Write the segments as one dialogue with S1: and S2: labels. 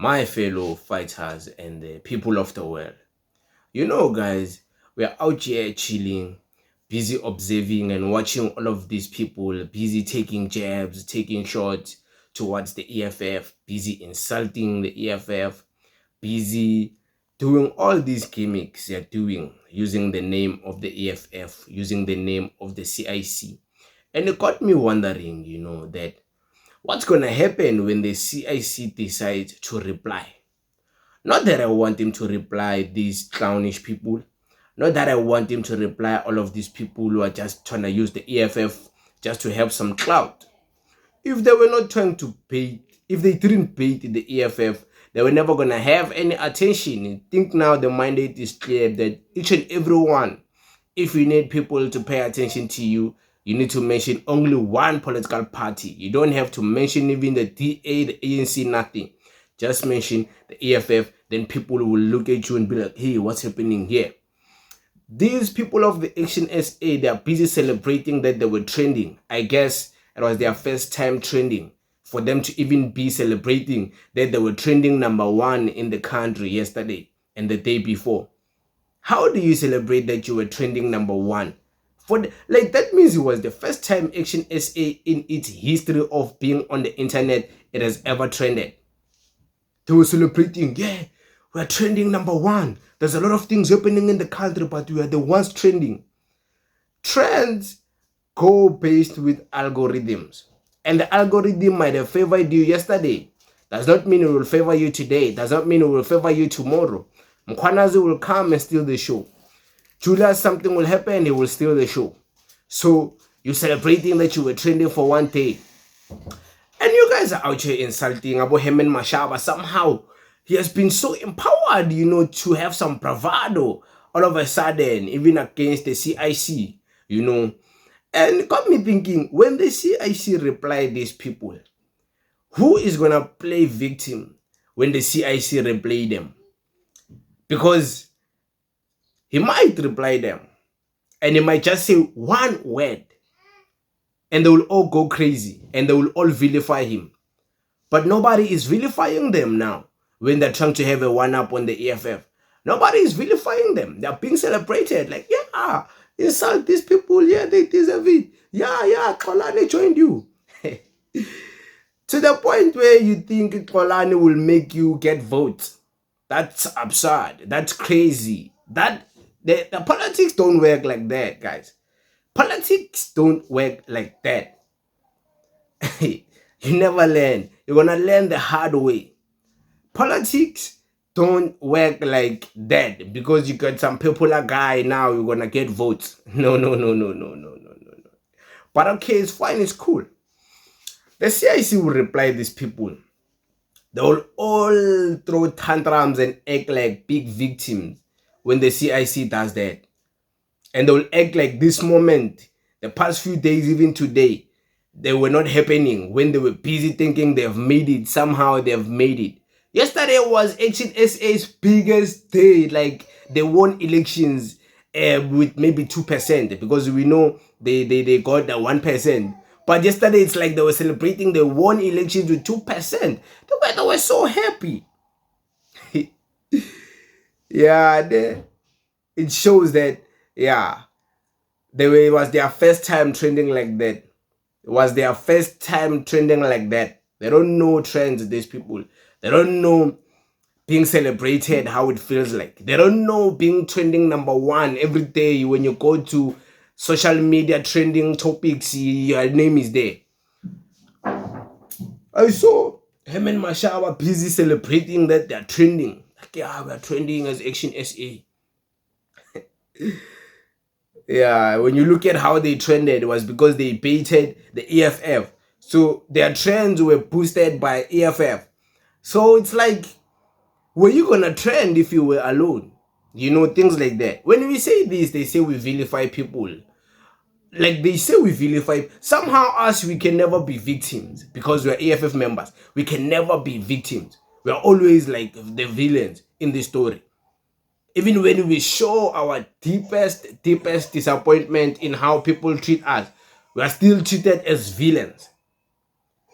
S1: my fellow fighters and the people of the world. You know, guys, we're out here chilling, busy observing and watching all of these people, busy taking jabs, taking shots towards the EFF, busy insulting the EFF, busy doing all these gimmicks they're doing, using the name of the EFF, using the name of the CIC. And it got me wondering, that what's going to happen when the CIC decides to reply? Not that I want him to reply these clownish people. Not that I want him to reply all of these people who are just trying to use the EFF just to have some clout. If they were not trying to bait, if they didn't bait the EFF, they were never going to have any attention. I think now the mandate is clear that each and every one, if you need people to pay attention to you, you need to mention only one political party. You don't have to mention even the DA, the ANC, nothing. Just mention the EFF, then people will look at you and be like, hey, what's happening here? These people of the Action SA, they are busy celebrating that they were trending. I guess it was their first time trending. For them to even be celebrating that they were trending #1 in the country yesterday and the day before. How do you celebrate that you were trending #1? That means it was the first time Action SA in its history of being on the internet it has ever trended. They were celebrating, yeah, we're trending #1. There's a lot of things happening in the country, but we are the ones trending. Trends go based with algorithms. And the algorithm might have favored you yesterday. Does not mean it will favor you today. Does not mean it will favor you tomorrow. Mkhwanazi will come and steal the show. Julius, something will happen, he will steal the show. So you're celebrating that you were trending for one day. And you guys are out here insulting Abu Hemen Mashaba. Somehow he has been so empowered, to have some bravado all of a sudden, even against the CIC, And it got me thinking, when the CIC reply these people, who is going to play victim when the CIC reply them? Because he might reply them and he might just say one word and they will all go crazy and they will all vilify him. But nobody is vilifying them now when they're trying to have a one-up on the EFF. Nobody is vilifying them. They're being celebrated. Like, yeah, insult these people. Yeah, they deserve it. Yeah, Xolani joined you. To the point where you think Xolani will make you get votes. That's absurd. That's crazy. The politics don't work like that, guys. Politics don't work like that. You never learn. You're going to learn the hard way. Politics don't work like that because you got some popular guy now, you're going to get votes. No. But okay, it's fine, it's cool. The CIC will reply these people. They will all throw tantrums and act like big victims when the CIC does that. And they will act like this moment, the past few days, even today, they were not happening when they were busy thinking they have made it. Somehow they have made it. Yesterday was Action SA's biggest day. Like, they won elections with maybe 2% because we know they got the 1%. But yesterday it's like they were celebrating they won elections with 2%. They were so happy. Yeah, it shows that, yeah, it was their first time trending like that. It was their first time trending like that. They don't know trends, these people. They don't know being celebrated, how it feels like. They don't know being trending #1 every day. When you go to social media trending topics, your name is there. I saw him and Mashaba busy celebrating that they're trending. Like, yeah, we're trending as Action SA. Yeah, when you look at how they trended, it was because they baited the EFF. So their trends were boosted by EFF. So it's like, were you gonna trend if you were alone? Things like that. When we say this, they say we vilify people. Like, they say we vilify. Somehow us, we can never be victims because we're EFF members. We can never be victims. We're always like the villains in the story. Even when we show our deepest disappointment in how people treat us, we are still treated as villains.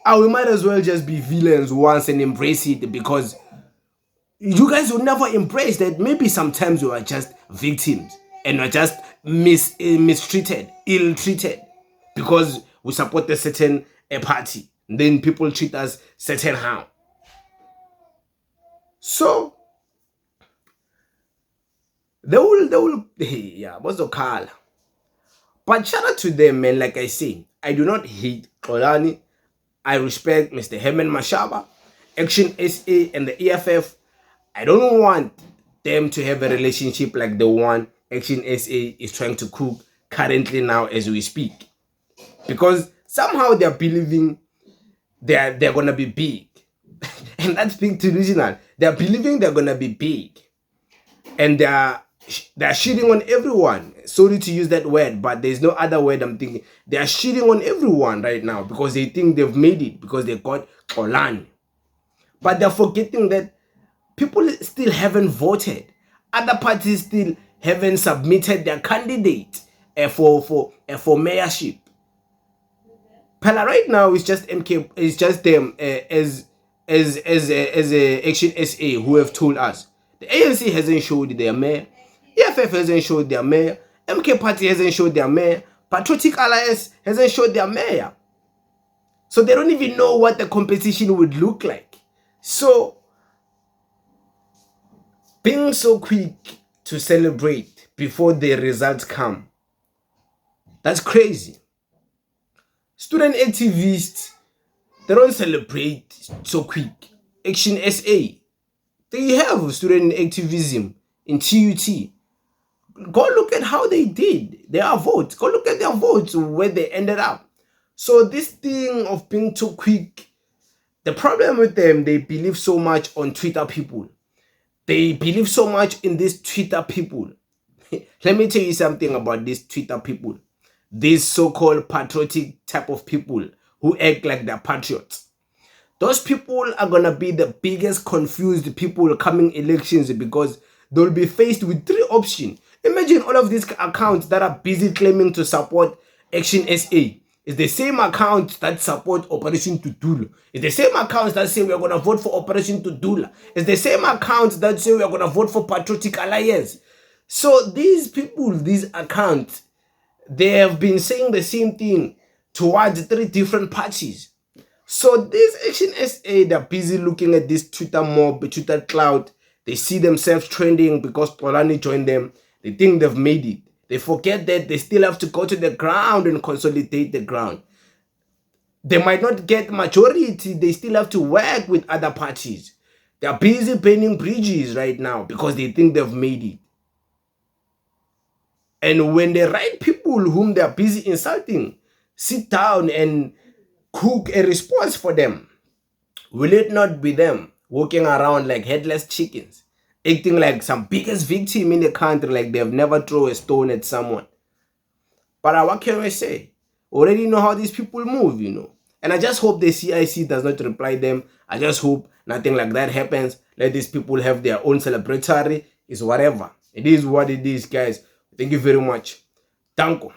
S1: We might as well just be villains once and embrace it because You guys will never embrace that maybe sometimes we are just victims and we're just mistreated, ill-treated because we support a certain party. Then people treat us certain how. So they will yeah, what's the call? But shout out to them, man. Like I say, I do not hate Xolani. I respect Mr. Herman Mashaba, Action SA, and the EFF. I don't want them to have a relationship like the one Action SA is trying to cook currently now as we speak. Because somehow they're believing they're gonna be big. And that's being delusional. They're believing they're gonna be big. And they're shitting on everyone. Sorry to use that word, but there's no other word I'm thinking. They are shitting on everyone right now because they think they've made it, because they got Xolani. But they're forgetting that people still haven't voted. Other parties still haven't submitted their candidate for mayorship. Pala right now is just MK. It's just them as Action SA who have told us. The ANC hasn't showed their mayor. EFF hasn't showed their mayor. MK Party hasn't showed their mayor. Patriotic Alliance hasn't showed their mayor. So they don't even know what the competition would look like. So being so quick to celebrate before the results come, that's crazy. Student activists, they don't celebrate so quick. Action SA, they have student activism in TUT. Go look at how they did their votes. Go look at their votes, where they ended up. So this thing of being too quick, the problem with them, they believe so much on Twitter people. They believe so much in these Twitter people. Let me tell you something about these Twitter people. These so-called patriotic type of people who act like they're patriots. Those people are gonna be the biggest confused people coming elections, because they'll be faced with three options. Imagine all of these accounts that are busy claiming to support Action SA. It's the same accounts that support Operation Tudula. It's the same accounts that say we're gonna vote for Operation Tudula. It's the same accounts that say we're gonna vote for Patriotic Alliance. So these people, these accounts, they have been saying the same thing towards three different parties. So this Action SA, they're busy looking at this Twitter mob, Twitter clout. They see themselves trending because Xolani joined them. They think they've made it. They forget that they still have to go to the ground and consolidate the ground. They might not get majority. They still have to work with other parties. They're busy burning bridges right now because they think they've made it. And when the right people whom they're busy insulting sit down and cook a response for them, will it not be them walking around like headless chickens, acting like some biggest victim in the country, like they've never thrown a stone at someone? But what can we say? Already know how these people move, you know. And I just hope the CIC does not reply them. I just hope nothing like that happens. Let these people have their own celebratory. It's whatever. It is what it is, guys. Thank you very much. Thank you.